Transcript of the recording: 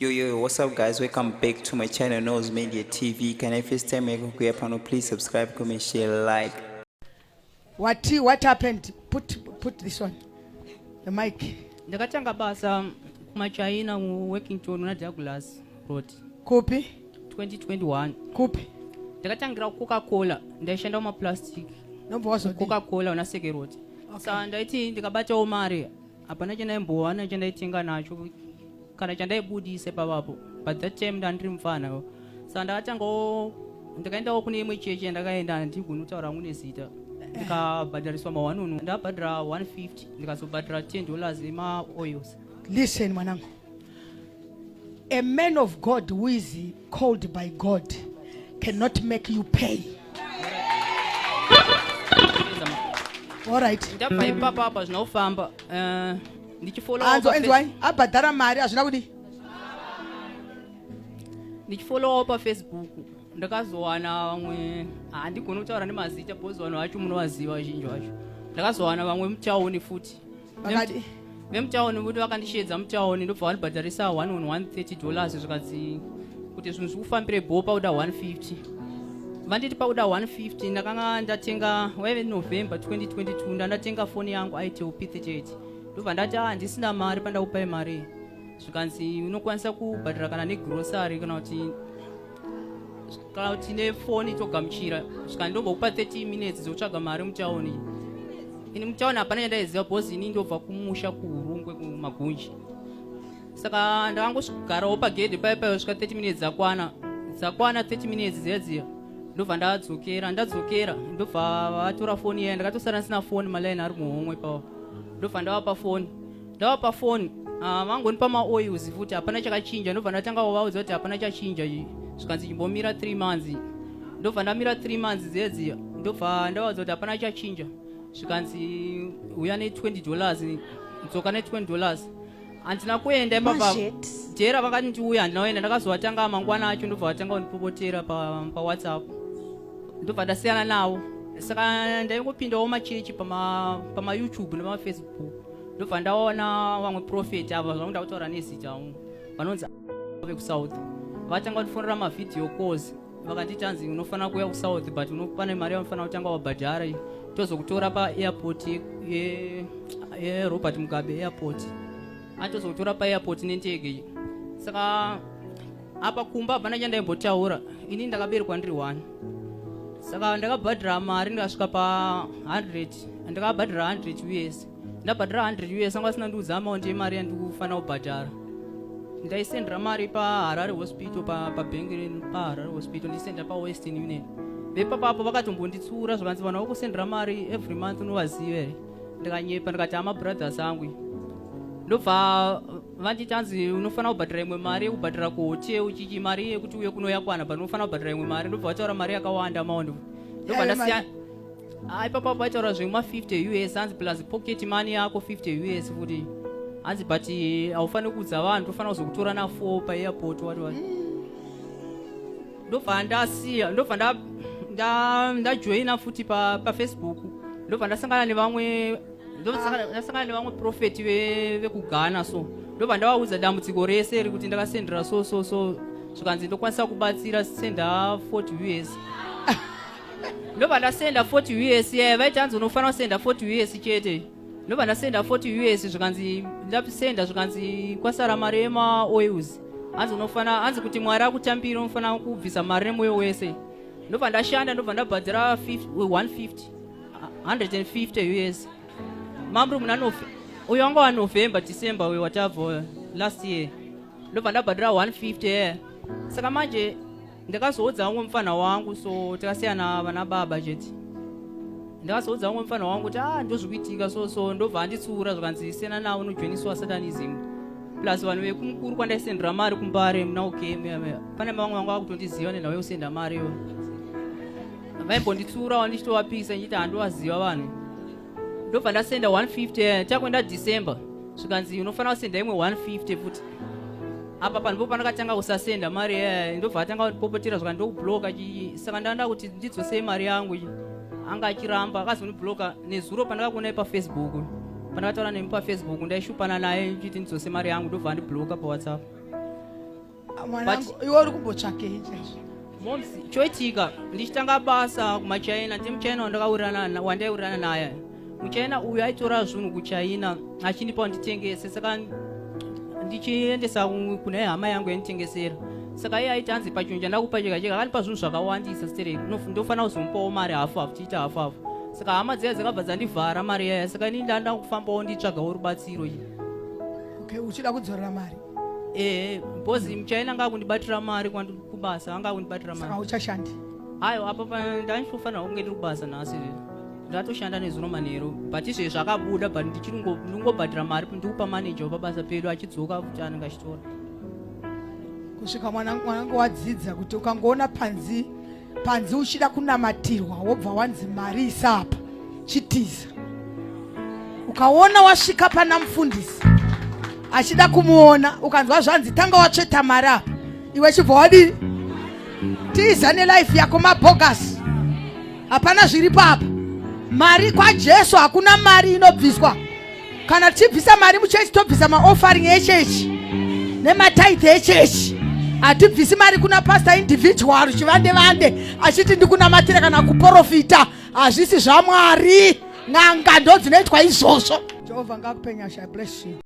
Yo, what's up guys? Welcome back to my channel, Nose Media TV. Can I first time make a panel? Please subscribe, comment, share, like. What happened? Put this one. The mic. Ndakatanga basa machaina Workington na Douglas Road. Kopi? 2021. Kopi? Ndakatangira Coca-Cola, ndaishanda maplastic. Nombozo Coca-Cola una Seke Road. Saka ndaiti ndikabata omari. Apana chena mbowana chenda itinga nacho. Kana chanda ibudise papapo. But that time ndandiri mfana. Saka ndakatanga ndakaenda kune imwe cheche ndakaenda ndigunutaura ngune zita. Ndikabhadhariswa mawanunu ndabhadhara 150 ndikazobhadhara $10 ema oils. Listen manangu. A man of God who is called by God cannot make you pay. All right. Ndabva papa zvinofamba ndichifollow abhadhara mari azvina kudi. Ndichifollow pa Facebook ndakazowana vamwe handigoni kutaura nemazita because vanhu vacho munovaziva vazhinji vacho. Ndakazowana vamwe mutauni futi. Vemutauni kuti vakandishedza mutauni ndobva vanibhadharisa $130 zvikadzi kuti zvinhu zvikufambire bhopa kuda 150. Vanditi pakuda 150 ndakanga ndatenga waive November 2022 ndatenga foni yangu Itel P38. Ndobva ndati handisina mari pandakupai mari. Zvikanzi unokwanisa kubhadhara kana negrocery kana kuti nefoni togamuchira. Zvikanzi ndombokupa 30 minutes dzotsvaga mari mutauni. Ini mutauni hapana chandaiziva because ini ndobva kumusha kuRungwe kumagunji. Saka ndakangosvigarawo pagedhi paipa svika 30 minutes dzakwana 30 minutes dziya. Ndobva ndadzokera ndobva vatora foni iya ndakatosara ndisina foni malaini ari muhomwe pawo. Ndobva ndavapa foni vangonipa maoils futi hapana chakachinja. Ndobva ndatanga kuvaudza kuti hapana chachinja zvikanzi chimbomira 3 months. Ndobva ndamira 3 months dziya ndobva ndavaudza kuti hapana chachinja zvikanzi uya ne$20 nzoka ne$20. Handina kuenda ipapa jera vakati ndiuya handinaenda. Ndakazovatanga mangwana acho ndobva vatanga kundipopotera paWhatsApp. Ndobva ndasiyana navo. Saka ndaingopindawo machechi pamaYouTube nemafacebook. Ndobva ndaona vamwe prophet ava zvangu ndakutaura nezita vanonzi vekusouth. Vatanga kundifonera mavideo calls vakanditi hanzi unofanira kuuya kusouth but pane mari yamufanira kutanga wabhadhara tozokutora paairport yeRobert Mugabe airport. Atozokutora paairport nendege. Saka apa kumba hapana chandaimbotaura. Ini ndakaberekwa ndiri 1. Saka ndakabhadhara mari ndikasvika pa100. Ndakabhadhara $100. Ndabhadhara $100 anga asina ndiudza amount yemari yandikufanira kubhadhara. Ndaisendera mari paHarare Hospital pabhengi paHarare Hospital ndisendera paWestern Union. Vepapapo vakatombonditsura zvakanzi vanhu vakusendera mari every month unovaziva here. Ndikanyepa ndikati amabrothers angu. Ndobva vanditi hanzi unofanira kubhadhara imwe mari yekubhadhara kuhotel uchichi mari yekuti uye kuno yakwana but unofanira kubhadhara imwe mari. Ndobva vataura mari yakawanda amount. Ndobva ndasiya ipapapo vaitaura $50 hanzi plus pocket money yako $50 futi. Hanzi but haufaniri kuudza vanhu tofanira kuzokutora na4 paairport wati. Ndobva ndasiya ndobva ndajoina futi paFacebook. Ndobva ndasangana nevamwe prophet vekuGhana so. Ndobva ndavaudza dambudziko rese rikuti ndakasendera so zvikanzi ndokwanisa kubatsira senda $40. Ndobva ndasenda $40 vaiti hanzi unofanira kusenda $40 chete. Ndobva ndasenda $40 zvikanzi ndasenda zvikanzi kwasara mari yemaoils. Hanzi kuti Mwari akutambira unofanira kubvisa mari nemwoyo wese. Ndobva ndashanda ndobva ndabhadhara $150. Mamru muna uyo wanga waNovember December whatever last year. Ndobva ndabhadhara $150. Saka manje ndakazoudza umwe mufana wangu so takasiyana vana baba chete. Ndakazoudza umwe mufana wangu kuti ndozvikuitika so ndobva anditsura zvikanzi siyana nawo unojoiniswa Satanism. Plus vanhu vekumukuru kwandaisendera mari kumbare muna ukeme. Pane vamwe vanga vakutondiziva nenhau yekusenda mari yo. Vaimbonditsura ndichitovapisa ndichiti handovaziva vanhu. Ndobva ndasenda $150 takwenda December. Zvikanzi unofanira kusenda imwe $150 futi. Apa panhu pandakatanga kusasenda mari ndobva atanga kupopotera zvikanzi ndokubloka. Saka ndanda kuti ndidzosei mari yangu. Anga achiramba akazondibloka nezuro pandakakuonai paFacebook. Pandakataura nemi paFacebook ndaishupana naye ndichiti ndidzose mari yangu ndobva andibloka paWhatsApp. mwanangu iwe uri kumbotsvakei chaizvo? Moms, choitika ndichitanga basa kumachaina, ndimuchaina wandaiurana naye. Muchaina uyu aitora zvinhu kuchaina achindipa nditengese, saka ndichiendesa kune hama yangu yanitengesera. Saka iye aiti anzi pachinhu chandakupa chega chega akanipa zvinhu zvakawandisa stereki, ndofanira kuzomupawo mari hafu tiita hafu. Saka hama dziya dzakabva dzandivhara mari yaya, saka ini ndanda kufambawo nditsvagawo rubatsiro. Okay, uchida kudzorera mari? Bhozi muchaina anga kundibatira mari kubasa, anga kundibatira mari. Saka uchashandi? Hayo apa ndanifanira kunge ndiri kubasa nhasi. Ndatoshanda nezuno manheru, but izvezvi zvakabuda, but ndingobhadhira mari ndikupa manager wepabasa pedu achidzoka kuti anenge achitora. Kusvika mwanangu wadzidza kuti ukangoona panzi uchida kunamatirwa wobva wanzi mari isapa chitiza. Ukaona wasvika pana mufundisi achida kumuona ukanzwa zvanzi tanga watsveta mari apa, iwe chibva wadini tiza nelife yako mabhogasi, hapana zviri papa. Mari kwa Jesu hakuna mari inobviswa. Kana tichibvisa mari muchechi tobvisa maoffering echechi nemataithe echechi. Hatibvisi mari kuna pastor individual chivande achiti ndikunamatira kana kuprofita. Hazvisi zvaMwari. N'anga ndo dzinoitwa izvozvo. Jehovah ngakupe nyasha. Bless you.